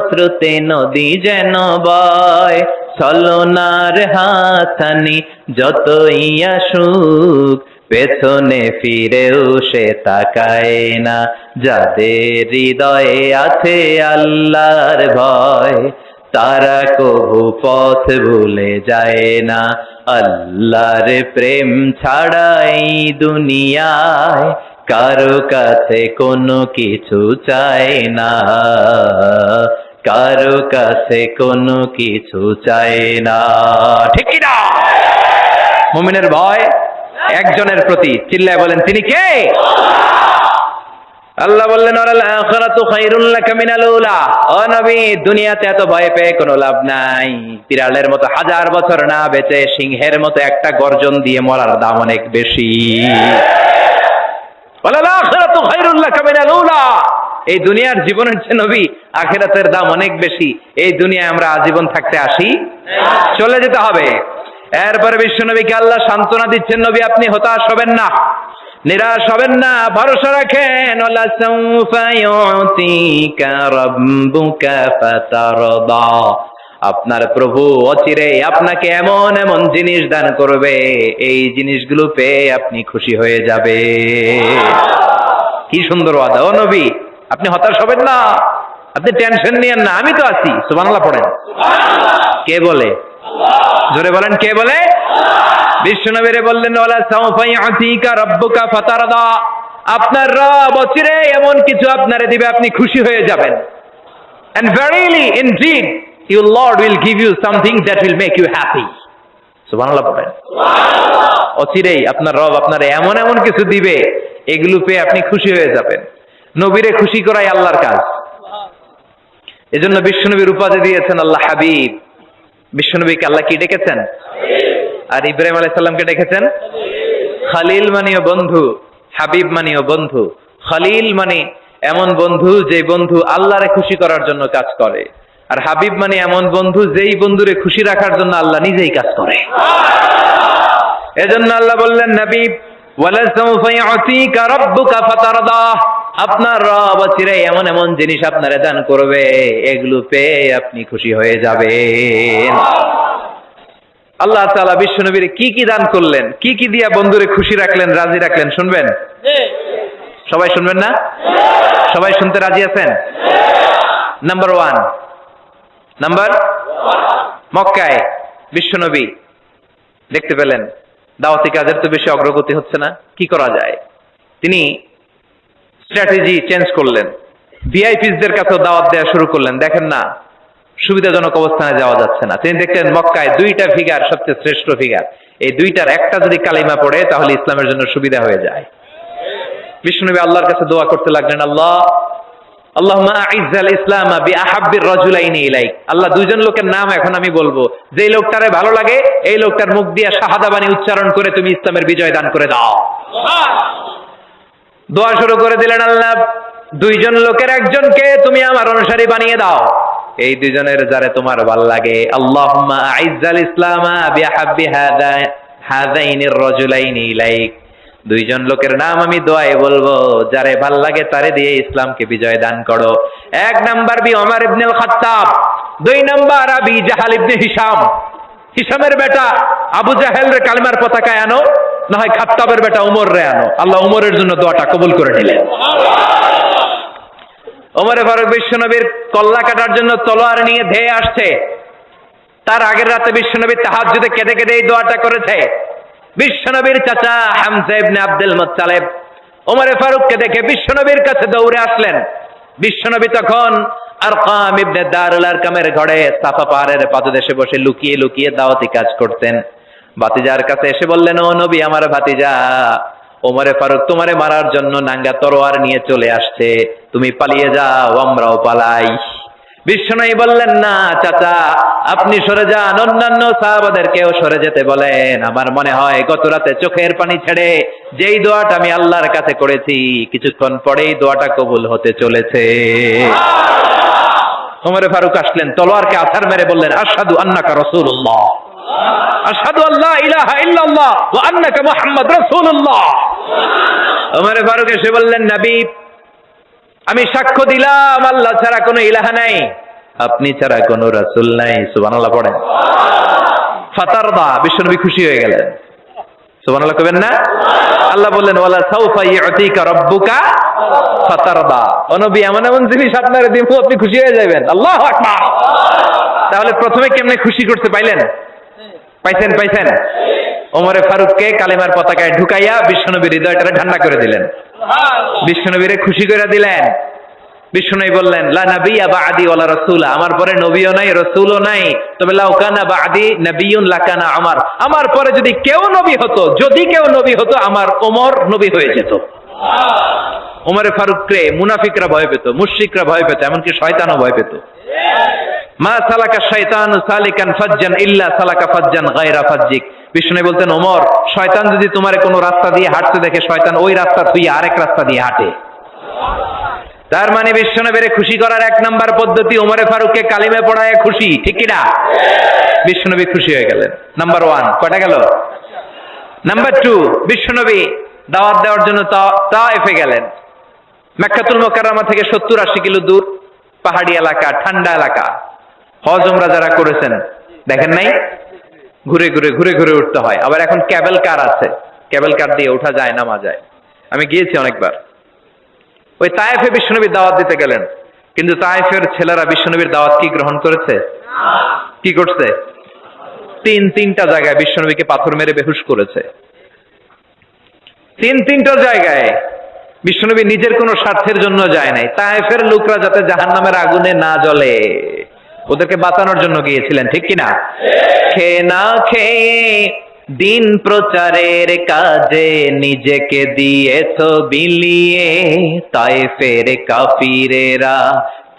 স্রোতে নদী যেন বয়। ছলনার হাতছানি যতই আসুক, পেছনে ফিরেও সে তাকায় না। যাদের হৃদয়ে আছে আল্লাহর ভয়, তারা কবু পথ ভুলে যায় না। আল্লাহর প্রেম ছাড়া এই দুনিয়ায় কারো কাছে কোনো কিছু চায় না, কারো কাছে কোনো কিছু চায় না, ঠিক কি না? মুমিনের ভয় একজনের প্রতি, চিল্লায় বলেন তিনি কে? আল্লাহ বললেন, ওয়াল আখিরাতু খায়রুল লাকা মিনাল উলা, ও নবী দুনিয়াতে এত ভয় পেয়ে কোনো লাভ নাই। বিড়ালের মতো 1000 বছর না বেঁচে সিংহের মতো একটা গর্জন দিয়ে মরার দাম অনেক বেশি। ওয়াল আখিরাতু খায়রুল লাকা মিনাল উলা, এই দুনিয়ার জীবনের চেয়ে নবী আখিরাতের দাম অনেক বেশি। এই দুনিয়ায় আমরা আজীবন থাকতে আসি, চলে যেতে হবে। এরপরে বিশ্ব নবীকে আল্লাহ সান্ত্বনা দিচ্ছেন, নবী আপনি হতাশ হবেন না, নিরাশ হবেন না, ভরসা রাখেন। ওয়ালা সাউফা ইউতিকা রাব্বুকা ফাতারদা, আপনার প্রভু অচিরে আপনাকে এমন এমন জিনিস দান করবে, এই জিনিসগুলো পেয়ে আপনি খুশি হয়ে যাবে। কি সুন্দর ওয়াদা। ও নবী আপনি হতাশ হবেন না, আপনি টেনশন নিয়েন না, আমি তো আছি। সুবহানাল্লাহ পড়েন। কে বলে? জোরে বলেন কে বলে? বিশ্বনবীরে বললেন, ওয়ালা সাউফা ইউতিকা রাব্বুকা ফাতারদা, আপনার রব অচিরে এমন কিছু আপনারে দিবে, আপনি খুশি হয়ে যাবেন। And verily indeed your Lord will give you something that will make you happy. সুবহানাল্লাহ পড়েন। অচিরেই আপনার রব আপনারে এমন এমন কিছু দিবে, এগুলো পেয়ে আপনি খুশি হয়ে যাবেন। নবীরে খুশি করাই আল্লাহর কাজ। এজন্য বিশ্বনবীর উপাধি দিয়েছেন আল্লাহ হাবিব। বিশ্বনবীকে আল্লাহ কি ডেকেছেন? আর ইব্রাহিম আলাইহিস সালামকে ডেকেছেন খলিল মানেও বন্ধু, হাবিব মানেও বন্ধু। খলিল মানে এমন বন্ধু যে বন্ধু আল্লাহরে খুশি করার জন্য কাজ করে, আর হাবিব মানে এমন বন্ধু যেই বন্ধুরে খুশি রাখার জন্য আল্লাহ নিজেই কাজ করে। এজন্য আল্লাহ বললেন, নবী ওয়ালাসাউফা ইউতিকা রাব্বুকা ফাতারদা, আপনার রব চিরে এমন এমন জিনিস আপনারে দান করবে, এগুলো পেয়ে আপনি খুশি হয়ে যাবেন। আল্লাহ তাআলা বিশ্বনবীর কি কি দান করলেন, কি কি দিয়া বন্ধুরে খুশি রাখলেন, রাজি রাখলেন, শুনবেন? সবাই শুনবেন না? সবাই শুনতে রাজি আছেন? নাম্বার 1, মক্কায় বিশ্বনবী দেখতে পেলেন দাওয়াতি কাজের তো বেশি অগ্রগতি হচ্ছে না, কি করা যায়? তিনি স্ট্র্যাটেজি চেঞ্জ করলেন, ভিআইপিসদের কাছে দাওয়াত দেওয়া শুরু করলেন। দেখেন না, সুবিধাজনক অবস্থানে যাওয়া যাচ্ছে না। তিনি দেখলেন মক্কায় 2টা ফিগার সবচেয়ে শ্রেষ্ঠ ফিগার, এই 2টার একটা যদি কালিমা পড়ে তাহলে ইসলামের জন্য সুবিধা হয়ে যায়। বিশ্বনবী আল্লাহর কাছে দোয়া করতে লাগলেন, আল্লাহুম্মা আইজ্জাল ইসলামা বিআহাব্বির রাজুলাইনি ইলাইক। আল্লাহ, 2জন লোকের নাম এখন আমি বলবো, যেই লোকটারে ভালো লাগে এই লোকটার মুখ দিয়ে শাহাদা বাণী উচ্চারণ করে তুমি ইসলামের বিজয় দান করে দাও। দোয়া শুরু করে দিলেন, আল্লাহ 2জন লোকের একজনকে তুমি আমার অনুসারী বানিয়ে দাও, এই 2জনের যারে তোমার ভালো লাগে। আল্লাহুম্মা আইজ্জাল ইসলামা বিআহাব্বি হাযাইনির রাজুলাইনি ইলাইক। 2জন লোকের নাম আমি দোয়ায় বলবো, যারে ভাল লাগে তারে দিয়ে ইসলামকে বিজয় দান করো। 1 নাম্বার ওমর ইবনে খাত্তাব, 2 নাম্বার আবি জাহাল ইবনে হিশাম। হিশামের বেটা আবু জাহেলের কালিমার পতাকায় আনো, না হয় খাত্তাবের বেটা ওমর রে আনো। আল্লাহ ওমরের জন্য দোয়াটা কবুল করে নিলেন। ওমরে ফারুক বিশ্বনবীর কল্লা কাটার জন্য তলোয়ার নিয়ে ধেয়ে আসছে। তার আগের রাতে বিশ্বনবী তাহাজ্জুদে কেঁদে কেঁদে এই দোয়াটা করেছে। বিশ্বনবীর চাচা হামজা ইবনে আব্দুল মুত্তালিব ওমরে ফারুককে দেখে বিশ্বনবীর কাছে দৌড়ে আসলেন। বিশ্বনবী তখন আরকাম ইবনে দারুল আরকামের ঘরে সাফা পাহাড়ের পাদদেশে বসে লুকিয়ে লুকিয়ে দাওয়াতি কাজ করতেন। ভাতিজার কাছে এসে বললেন, ও নবী, আমার ভাতিজা ওমরে ফারুক তোমারে মারার জন্য নাঙ্গা তরোয়ার নিয়ে চলে আসছে, তুমি পালিয়ে যাও, আমরাও পালাই। বিশ্বনবী বললেন, না চাচা, আপনি সরে যান, অন্যান্য সাহাবাদেরকেও সরে যেতে বলেন। আমার মনে হয় গত রাতে চোখের পানি ছেড়ে যেই দোয়াটা আমি আল্লাহর কাছে করেছি, কিছুক্ষণ পরেই দোয়াটা কবুল হতে চলেছে। ওমরে ফারুক আসলেন, তলোয়ারকে আছাড় মেরে বললেন, আশহাদু আন্নাকা রাসূলুল্লাহ, আশহাদু আল্লা ইলাহা ইল্লাল্লাহ ওয়া আন্নাকা মুহাম্মদ রাসূলুল্লাহ। ওমরে ফারুক এসে বললেন, নবী, আমি সাক্ষ্য দিলাম আল্লাহ ছাড়া কোনো ইলাহা নাই, আপনি ছাড়া কোনো রাসূল নাই। সুবহানাল্লাহ পড়েন। ফাতারদা, বিশ্বনবী খুশি হয়ে গেলেন। সুবহানাল্লাহ কইবেন না? আল্লাহ বললেন, ওয়ালা সাউফা ইউতিকা রাব্বুকা ফাতারদা। ও নবী, এমন এমন জিনিস আপনারে দিব, আপনি খুশি হয়ে যাবেন। আল্লাহু আকবার। তাহলে প্রথমে কেমনে খুশি করতে পাইলেন? পাইছেন? ওমরে ফারুককে কালিমার পতাকায় ঢুকাইয়া বিশ্বনবীর হৃদয়টারে ঠান্ডা করে দিলেন, বিশ্বনবীরে খুশি করে দিলেন। বিশ্বনবী বললেন, লা নাবিয়্যা বা'দি ওয়ালা রাসূলা, আমার পরে নবীও নাই রাসূলও নাই, তবে লাউ কানা বা'দি নাবিয়্যুন লাকানা ওমর, আমার পরে যদি কেউ নবী হতো আমার ওমর নবী হয়ে যেত। ওমরে ফারুককে মুনাফিকরা ভয় পেত, মুশরিকরা ভয় পেত, এমনকি শয়তানও ভয় পেত। মা সালাকা শাইতানু সালিকান ফাজ্জান ইল্লা সালাকা ফাজ্জান গায়রা ফাজ্জিক। বিষ্ণু বলতেন, ওমর, শয়তান যদি তোমার কোনো রাস্তা দিয়ে হাঁটতে দেখে, শয়তান ওই রাস্তা থুই আরেক রাস্তা দিয়ে হাঁটে। তার মানে বিশ্বনবীরে খুশি করার 1 নাম্বার পদ্ধতি ওমরে ফারুককে কালিমে পড়ায় খুশি, ঠিক কি না? বিশ্বনবী খুশি হয়ে গেলেন। নাম্বার 1 কয়টা গেল? নাম্বার 2, বিশ্বনবী দাওয়াত দেওয়ার জন্য তায়েফে গেলেন। মক্কাতুল মুকাররমা থেকে 70-80 কিলো দূর, পাহাড়ি এলাকা, ঠান্ডা এলাকা। হজ উমরা যারা করেছেন দেখেন নাই, ঘুরে ঘুরে উঠতে হয়। আবার এখন ক্যাবেল কার আছে, ক্যাবেল কার দিয়ে ওঠা যায়, নামা যায়। আমি গিয়েছি অনেকবার। ওই তায়েফে বিশ্বনবীর দাওয়াত দিতে গেলেন, কিন্তু তায়েফের ছেলেরা বিশ্বনবীর দাওয়াত কি গ্রহণ করেছে? কি করছে? 3টা জায়গায় বিশ্বনবীকে পাথর মেরে বেহুশ করেছে। 3টা জায়গায়। বিশ্বনবী নিজের কোনো স্বার্থের জন্য যায় নাই, তায়েফের লোকরা যাতে জাহান্নামের আগুনে না জ্বলে ওদেরকে বাঁচানোর জন্য গিয়েছিলেন, ঠিক কিনা? খেয়ে না খেয়ে দিন প্রচারের কাজে নিজেকে দিয়েছ বিলিয়ে, তায়েফের কাফিরেরা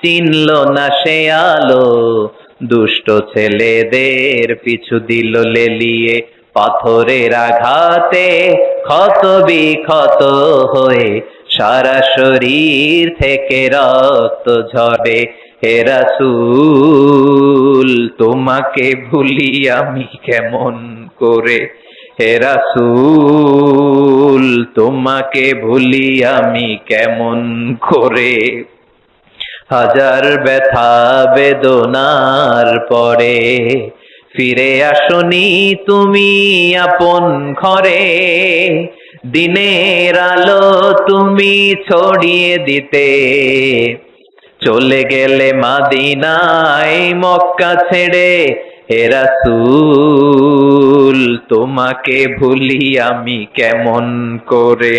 চিনল না সে আলো, দুষ্ট ছেলেদের পিছু দিল লেলিয়ে, পাথরের আঘাতে ক্ষত বিক্ষত হয়ে সারা শরীর থেকে রক্ত ঝরে। হে রাসূল তোমাকে ভুলি আমি কেমন করে, হে রাসূল তোমাকে ভুলি আমি কেমন করে। হাজার ব্যথা বেদনার পরে ফিরে আসনি তুমি আপন ঘরে, দিনের আলো তুমি ছড়িয়ে দিতে, চলে গেলে মদিনায় মক্কা ছেড়ে। হে রাসূল তোমাকে ভুলি আমি কেমন করে,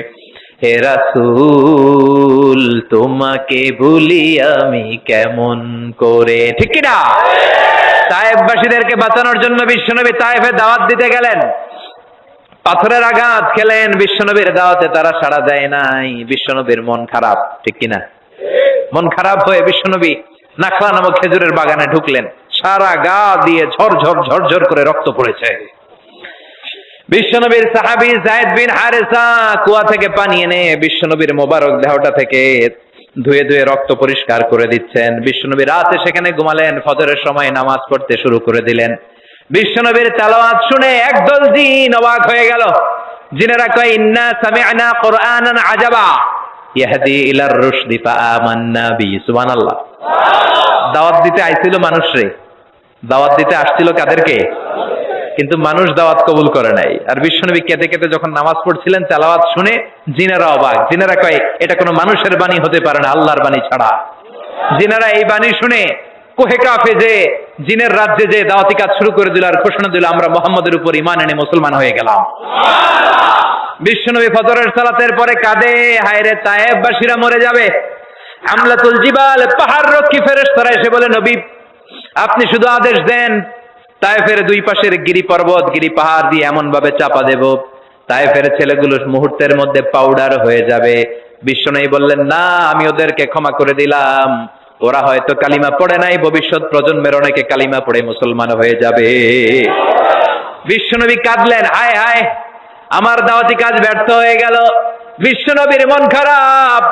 হে রাসূল তোমাকে ভুলি আমি কেমন করে। ঠিক কি না? তায়েফবাসীদেরকে বাঁচানোর জন্য বিশ্বনবী তায়েফে দাওয়াত দিতে গেলেন, পাথরের আঘাত খেলেন, বিশ্বনবীর দাওয়াতে তারা সাড়া দেয় নাই। বিশ্বনবীর মন খারাপ, ঠিক কিনা? মন খারাপ হয়ে বিশ্বনবী নাখলা নামক খেজুরের বাগানে ঢুকলেন। সারা গা দিয়ে ঝরঝর ঝরঝর করে রক্ত পড়েছে। বিশ্বনবীর সাহাবী যায়েদ বিন হারেসা কুয়া থেকে পানি এনে বিশ্বনবীর মোবারক দেহটা থেকে ধুয়ে ধুয়ে রক্ত পরিষ্কার করে দিচ্ছেন। বিশ্বনবী রাতে সেখানে ঘুমালেন, ফজরের সময় নামাজ পড়তে শুরু করে দিলেন। বিশ্বনবীর তেলাওয়াত শুনে একদল জিন অবাক হয়ে গেল। জিনেরা কয়, ইন্না সামি'না কুরআনান আজাবা ইয়াহদি ইলার রুশদি ফাআমান্না বিহি। সুবহানাল্লাহ। দাওয়াত দিতে আইছিল মানুষরে, দাওয়াত দিতে আসছিল কাদেরকে? কিন্তু মানুষ দাওয়াত কবুল করে নাই। আর বিশ্বনবী কেঁদে কেঁদে যখন নামাজ পড়ছিলেন, তেলাওয়াত শুনে জিনেরা অবাক। জিনেরা কয়, এটা কোনো মানুষের বাণী হতে পারে না, আল্লাহর বাণী ছাড়া। জিনেরা এই বাণী শুনে কোহে কাফে যে জিনের রাজ্যে যে দাওয়াতি কাজ শুরু করে দিল আর ঘোষণা দিল, আমরা মুহাম্মদের উপর ঈমান এনে মুসলমান হয়ে গেলাম। বিশ্বনবী ফজরের সালাতের পরে কাঁদে, হায়রে তায়েফবাসীরা মরে যাবে। আমলাতুল জিবাল, পাহাড় রক্ষী ফেরেশতারা এসে বলে, নবী আপনি শুধু আদেশ দেন, তায়েফের দুই পাশের গিরি পর্বত গিরি পাহাড় দিয়ে এমন ভাবে চাপা দেব, তায়েফের ছেলেগুলো মুহূর্তের মধ্যে পাউডার হয়ে যাবে। বিশ্বনবী বললেন, না, আমি ওদেরকে ক্ষমা করে দিলাম, ওরা হয়তো কালিমা পড়ে নাই, ভবিষ্যৎ প্রজন্মের অনেকে কালিমা পড়ে মুসলমান হয়ে যাবে। বিশ্বনবী কাঁদলেন, হায় হায় আমার দাওয়াতি কাজ ব্যর্থ হয়ে গেল। বিশ্বনবীর মন খারাপ।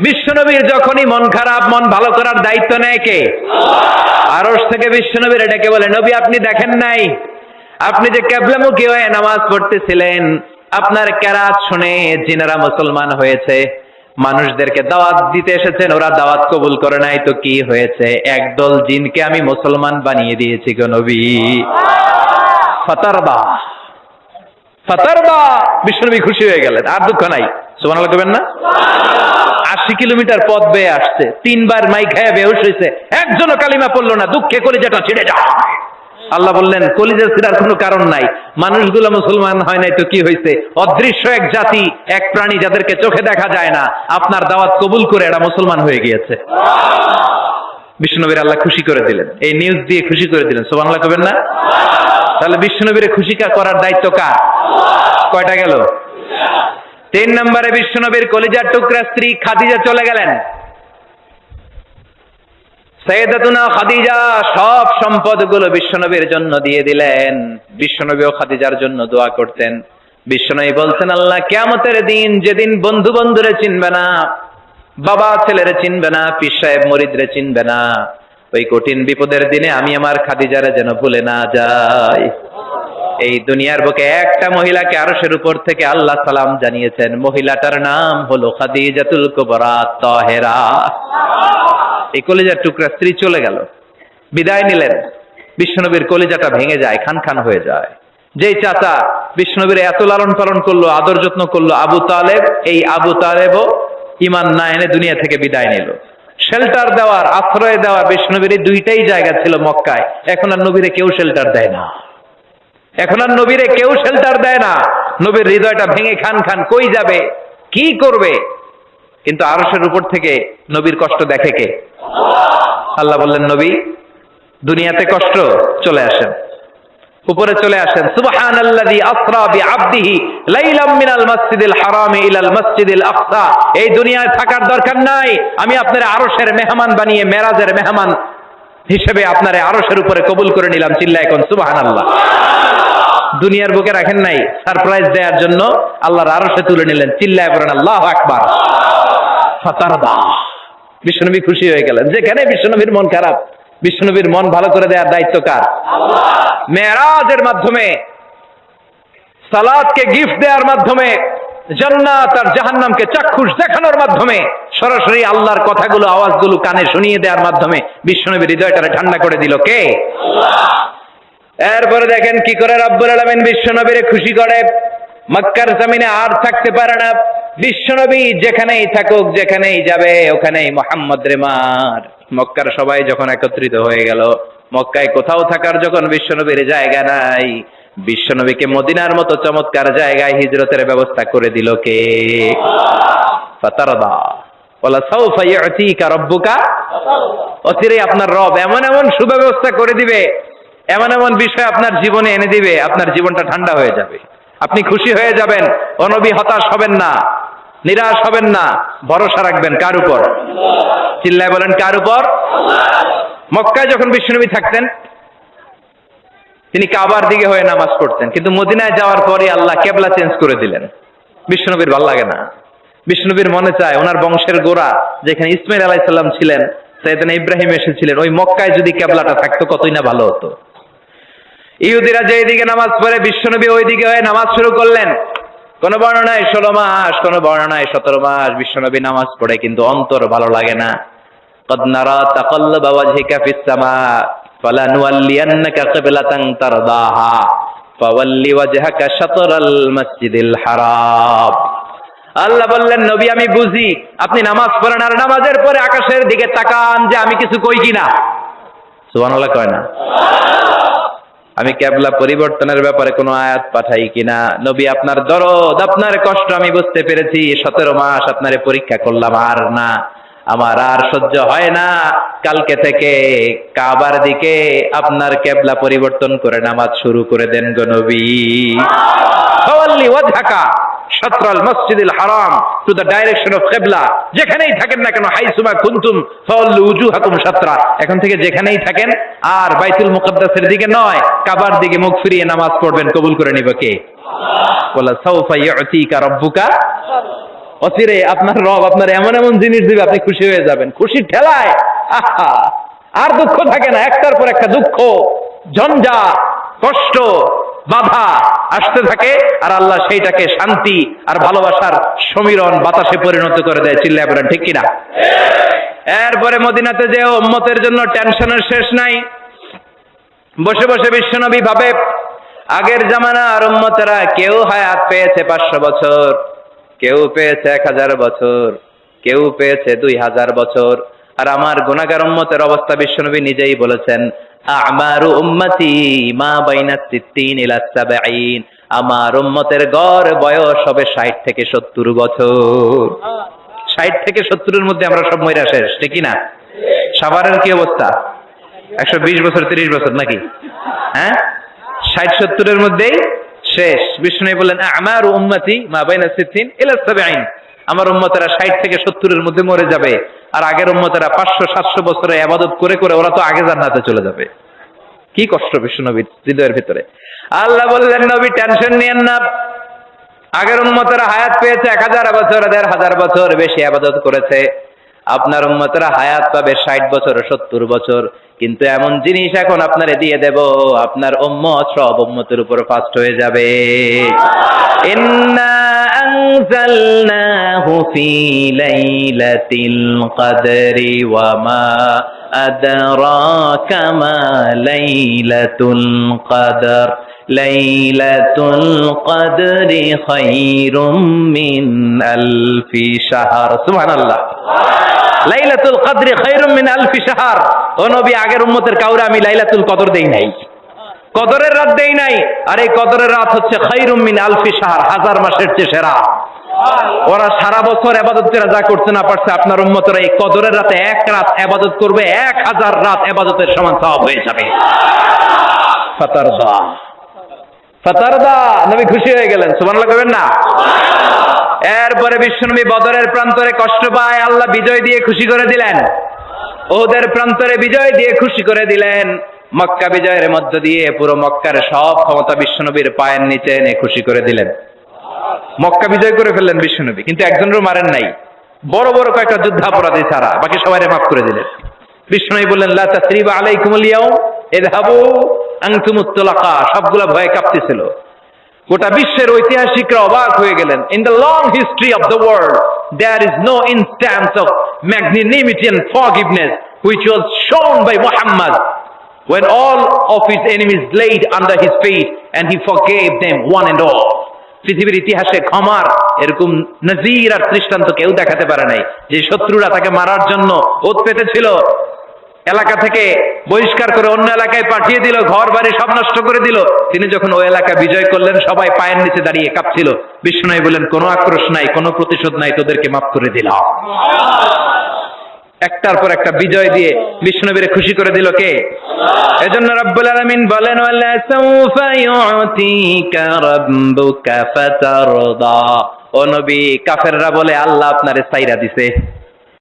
বিশ্বনবীর যখনই মন খারাপ, মন ভালো করার দায়িত্ব নেয় কে? আরশ থেকে বিশ্বনবীর ডেকে বলে, নবী আপনি দেখেন নাই, আপনি যে কিবলামুখী হয়ে নামাজ পড়তেছিলেন, আপনার কেরাত শুনে জিনেরা মুসলমান হয়েছে। মানুষদেরকে দাওয়াত দিতে এসেছেন, ওরা দাওয়াত কবুল করে নাই, তো কি হয়েছে? একদল জিনকে আমি মুসলমান বানিয়ে দিয়েছি গো নবী। ফাতারবা ফাতারবা। বিশ্বনবী খুশি হয়ে গেলেন, আর দুঃখ নাই। সুবহানাল্লাহ কইবেন না? 80 কিলোমিটার পথ বেয়ে আসছে, 3 বার মাই খায়া বেহুশ হয়েছে, একজনও কালিমা পড়লো না, দুঃখে কলিজাটা ছিঁড়ে যায়। আল্লাহ বললেন, কলিজা ছিঁড়ার কোনো কারণ নাই, মানুষগুলো মুসলমান হয় নাই তো কি হয়েছে? অদৃশ্য এক জাতি, এক প্রাণী যাদেরকে চোখে দেখা যায় না, আপনার দাওয়াত কবুল করে এরা মুসলমান হয়ে গিয়েছে। বিশ্বনবীর আল্লাহ খুশি করে দিলেন, এই নিউজ দিয়ে খুশি করে দিলেন। সুবহানাল্লাহ কইবেন না? তাহলে বিশ্বনবীর খুশি করার দায়িত্ব কার? কয়টা গেল? 3 নম্বরে বিশ্বনবীর কলিজার টুকরা স্ত্রী খাদিজা চলে গেলেন। সাইয়েদাতুনা খাদিজা সব সম্পদগুলো বিশ্বনবীর জন্য দিয়ে দিলেন। বিশ্বনবীও খাদিজার জন্য দোয়া করতেন। বিশ্বনবী বলছেন, আল্লাহ কিয়ামতের দিন, যেদিন বন্ধু বন্ধুরে চিনবে না, বাবা ছেলেরে চিনবে না, পীর সাহেব মুরিদরে চিনবে না, ওই কঠিন বিপদের দিনে আমি আমার খাদিজারে যেন ভুলে না যাই। এই দুনিয়ার বুকে একটা মহিলাকে আরশের উপর থেকে আল্লাহ সালাম জানিয়েছেন, মহিলাটার নাম হলো খাদিজাতুল কুবরা তাহেরা। এই কলিজার টুকরা স্ত্রী চলে গেল, বিদায় নিলেন। বিশ্বনবীর কলিজাটা ভেঙে যায়, খান খান হয়ে যায়। যেই চাচা বিশ্বনবীর এত লালন পালন করলো, আদর যত্ন করলো, আবু তালেব, এই আবু তালেবও ঈমান না এনে দুনিয়া থেকে বিদায় নিল। শেল্টার দেওয়ার, আশ্রয় দেওয়ার বিশ্বনবীর এই দুইটাই জায়গা ছিল মক্কায়। এখন আর নবীরে কেউ শেল্টার দেয় না, এখন আর নবীরে কেউ শেল্টার দেয় না। নবীর হৃদয়টা ভেঙে খান খান, কই যাবে, কি করবে? কিন্তু আরশের উপর থেকে নবীর কষ্ট দেখে কে? আল্লাহ বললেন, নবী দুনিয়াতে কষ্ট, চলে আসেন। উপরে চলে আসেন। সুবহানাল্লাযী আসরা বিআবদিহি লাইলাম মিনাল মাসজিদিল হারামি ইলাল মাসজিদিল আকসা। এই দুনিয়ায় থাকার দরকার নাই, আমি আপনারে আরশের মেহমান বানিয়ে মেরাজের মেহমান হিসেবে আপনারে আরশের উপরে কবুল করে নিলাম। চিল্লায় কোন সুবহানাল্লাহ। দুনিয়ার বুকে রাখেন নাই, সারপ্রাইজ দেওয়ার জন্য আল্লাহর আরশে তুলে নিলেন। চিল্লায় পড়েন আল্লাহু আকবার। ফাতারদা, বিশ্বনবী খুশি হয়ে গেলেন। যেখানে বিশ্বনবীর মন খারাপ, বিশ্বনবীর মন ভালো করে দেওয়ার দায়িত্ব কার? আল্লাহ। মেরাজের মাধ্যমে, সালাতকে গিফট দেওয়ার মাধ্যমে, জান্নাত আর জাহান্নামকে চাক্ষুষ দেখানোর মাধ্যমে, সরাসরি আল্লাহর কথাগুলো আওয়াজগুলো কানে শুনিয়ে দেওয়ার মাধ্যমে বিশ্বনবীর হৃদয়টারে ঠান্ডা করে দিল কে? আল্লাহ। এরপরে দেখেন কি করে রব্বুল আলামিন বিশ্বনবীরে খুশি করে। মক্কার জমিনে আর থাকতে পারে না, বিশ্বনবী যেখানেই থাকুক, যেখানেই যাবে, ওখানেই মুহাম্মদ রে মার। মক্কার সবাই যখন একত্রিত হয়ে গেল, মক্কায় কোথাও থাকার যখন বিশ্বনবীর জায়গা নাই, বিশ্বনবীকে মদিনার মতো চমৎকার জায়গায় হিজরতের ব্যবস্থা করে দিল কে? ফাতারদা ওয়ালা সাউফা ইউতিকা রাব্বুকা। অচিরেই আপনার রব এমন এমন সুব্যবস্থা করে দিবে, এমন এমন বিষয় আপনার জীবনে এনে দিবে, আপনার জীবনটা ঠান্ডা হয়ে যাবে, আপনি খুশি হয়ে যাবেন। ও নবী, হতাশ হবেন না, নিরাশ হবেন না, ভরসা রাখবেন কার উপর? চিল্লায় বলেন কার উপর? মক্কায় যখন বিশ্বনবী থাকতেন, তিনি কাবার দিকে হয়ে নামাজ পড়তেন, কিন্তু মদিনায় যাওয়ার পরে আল্লাহ কেবলা চেঞ্জ করে দিলেন। বিশ্বনবীর ভালো লাগে না, বিশ্বনবীর মনে চায় ওনার বংশের গোড়া যেখানে ইসমাইল আলাইহিস সালাম ছিলেন, সাইয়েদনা ইব্রাহিম এসেছিলেন, ওই মক্কায় যদি কেবলাটা থাকতো কতই না ভালো হতো। ইহুদিরা যেদিকে নামাজ পড়ে, বিশ্বনবী ওইদিকে হয়ে নামাজ শুরু করলেন। কোন বর্ণনায় 16 মাস, কোন বর্ণনায় 17 মাস বিশ্বনবী নামাজ পড়ে, কিন্তু অন্তর ভালো লাগে না। قد نرى تقلب وجهك في السماء فلنولينك قبلة ترضاها فول وجهك شطر المسجد الحرام। আল্লাহ বললেন, নবী আমি বুঝি আপনি নামাজ পড়েন, আর নামাজের পরে আকাশের দিকে তাকান যে আমি কিছু কই কিনা। সুবহানাল্লাহ কয় না? আমি কেবলা পরিবর্তনের ব্যাপারে কোনো আয়াত পাঠাই কিনা। নবী আপনার দরদ, আপনার কষ্ট আমি বুঝতে পেরেছি। 17 মাস আপনারে পরীক্ষা করলাম, আর না, আমার আর সহ্য হয় না। কালকে থেকে কাবার দিকে আপনার কেবলা পরিবর্তন করে নামাজ শুরু করে দেন গো নবী। ফাওয়াল্লি ওয়াজহাকা শাতরাল মসজিদিল হারাম, টু দ্য ডাইরেকশন অফ কিবলা। যেখানেই থাকেন না কেন, হাইসুমা কুনতুম ফাওয়াল্লু উজুহাকুম শাতরা, এখন থেকে যেখানেই থাকেন আর বাইতুল মুকদ্দাসের দিকে নয়, কাবার দিকে মুখ ফিরিয়ে নামাজ পড়বেন। কবুল করে নিবে কে? ওয়ালা সাউফা ইউতিকা রাব্বুকা। অচিরে আপনার রব আপনার এমন এমন জিনিস দিবে, আপনি খুশি হয়ে যাবেন। খুশির ঠেলায় আহা, আর দুঃখ থাকে না, একটার পর একটা দুঃখ, ঝঞ্ঝা, কষ্ট, বাধা আসতে থাকে, আর আল্লাহ সেইটাকে শান্তি আর ভালোবাসার সমীরণ বাতাসে পরিণত করে দেয়। চিল্লায় বলেন ঠিক কিনা? এরপরে মদিনাতে যে উম্মতের জন্য টেনশনের শেষ নাই। বসে বসে বিশ্বনবী ভাবে, আগের জামানার উম্মতেরা কেউ হায়াত পেয়েছে 500 বছর, কেউ পেয়েছে 1000 বছর, কেউ পেয়েছে 2000 বছর, আর আমার গুনাহগার উম্মতের অবস্থা বিশ্বনবী নিজেই বলেছেন, আমারু উম্মতি মা বাইনা 60 ইলা 70। আমার উম্মতের গড় বয়স হবে 60 থেকে 70 বছর। 60 থেকে 70-এর মধ্যে আমরা সব মইরা শেষ, ঠিক না? সাভারের কি অবস্থা? 120 বছর 30 বছর নাকি? হ্যাঁ, 60-70-এর মধ্যেই শেষ। বিষ্ণু বললেন, আমার উম্মতি মা বাইনা 60 ইলা 70, আমার উম্মতেরা 60 থেকে 70-এর মধ্যে মরে যাবে, আর আগের উম্মতেরা 500-700 বছরে ইবাদত করে করে ওরা তো আগে জান্নাতে চলে যাবে। কি কষ্ট বিশ্বনবীর হৃদয়ের ভিতরে। আল্লাহ বললেন, নবী টেনশন নিয়েন না, আগের উম্মতেরা হায়াত পেয়েছে 1000 বছর, 1500 বছর, বেশি ইবাদত করেছে। আপনার উম্মতেরা হায়াত পাবে 60 বছর, 70 বছর, কিন্তু এমন জিনিস এখন আপনারে দিয়ে দেব, আপনার উম্মত সব উম্মতের উপর ফাস্ট হয়ে যাবে। ইন্না আনজালনাহু ফি লাইলাতিল কদরি ওয়া মা আদরাকা মা লাইলাতুল কদর। লাইলাতুল কদরি খায়রুম মিন আলফি শাহর। সুবহানাল্লাহ। লাইলাতুল কদরি খায়রুম মিন আলফি শাহর। ও নবী, আগের উম্মতের কাউরে আমি লাইলাতুল কদর দেই নাই, কদরের রাত দেই নাই, আর এই কদরের রাত হচ্ছে খায়রুম মিন আলফি শাহর, 1000 মাসের চেয়ে সেরা। ওরা সারা বছর ইবাদত করে যা করতে না পারছে, আপনার উম্মতরা এই কদরের রাতে এক রাত ইবাদত করবে, 1000 রাত ইবাদতের সমান সওয়াব হয়ে যাবে। ফাতারদা ফাতারদা, নবী খুশি হয়ে গেলেন। সুবহানাল্লাহ কইবেন না? এরপরে বিশ্বনবী বদরের প্রান্তরে কষ্ট পায়, আল্লাহ বিজয় দিয়ে খুশি করে দিলেন। ওদের প্রান্তরে বিজয় দিয়ে খুশি করে দিলেন। মক্কা বিজয়ের মধ্য দিয়ে পুরো মক্কার সব ক্ষমতা বিশ্বনবীর পায়ের নিচে এনে খুশি করে দিলেন। মক্কা বিজয় করে ফেললেন বিশ্বনবী, কিন্তু একজনেরও মারেন নাই, বড় বড় কয়েকটা যুদ্ধাপরাধী ছাড়া বাকি সবাইকে মাফ করে দিলেন। বিশ্বনবী বললেন, লা তাসরিবা আলাইকুমুল ইয়াউম ইযহাবু আনতুমুত তুলাকা। সবগুলা ভয়ে কাঁপতেছিল। গোটা বিশ্বের ঐতিহাসিকরা অবাক হয়ে গেলেন। In the long history of the world there is no instance of magnanimity and forgiveness which was shown by Muhammad when all of his enemies laid under his feet and he forgave them one and all. পৃথিবীর ইতিহাসে ক্ষমার এরকম নজির আর দৃষ্টান্ত কেউ দেখাতে পারে নাই। যে শত্রুরা তাকে মারার জন্য ওত পেতেছিল, এলাকা থেকে বহিষ্কার করে অন্য এলাকায় পাঠিয়ে দিল, ঘর বাড়ি সব নষ্ট করে দিল, তিনি যখন ওই এলাকা বিজয় করলেন সবাই পায়ের নিচে দাঁড়িয়ে কাঁপছিল। বিষ্ণু বললেন, কোনো আক্রোশ নাই, কোনো প্রতিশোধ নাই, তোদেরকে মাফ করে দিলাম। একটার পর একটা বিজয় দিয়ে বিষ্ণুবীরে খুশি করে দিল কে? এজন্য রব্বুল আলামিন বলেন, ওয়ালা সাউফা ইউতিকা রাব্বুকা ফাতারদা। ও নবী, কাফেররা বলে আল্লাহ আপনারে ছাইরা দিছে।